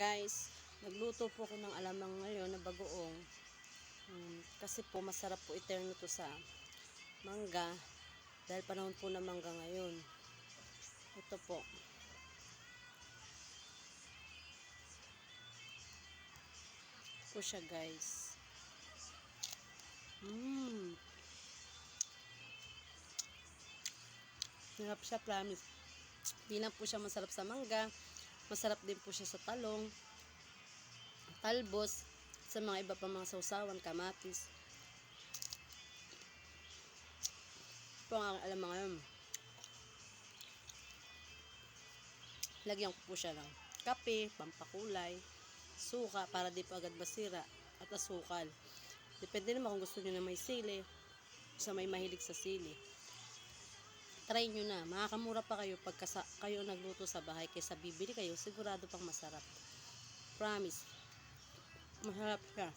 Guys, nagluto po ko ng alamang ngayon na bagoong. Kasi po masarap po iterno to sa mangga. Dahil panahon po ng mangga ngayon. Ito po. Po siya guys. Sarap siya, promise. Hindi lang po siya masarap sa mangga. Masarap din po siya sa talong, talbos, sa mga iba pa mga sausawan, kamatis. Ito ang aking alamang ngayon. Lagyan ko po siya ng kape, pampakulay, suka para di po agad masira, at asukal. Depende naman kung gusto nyo na may sili, sa may mahilig sa sili. Try nyo na. Makakamura pa kayo pagka kayo nagluto sa bahay kaysa bibili kayo, sigurado pang masarap. Promise. Masarap siya.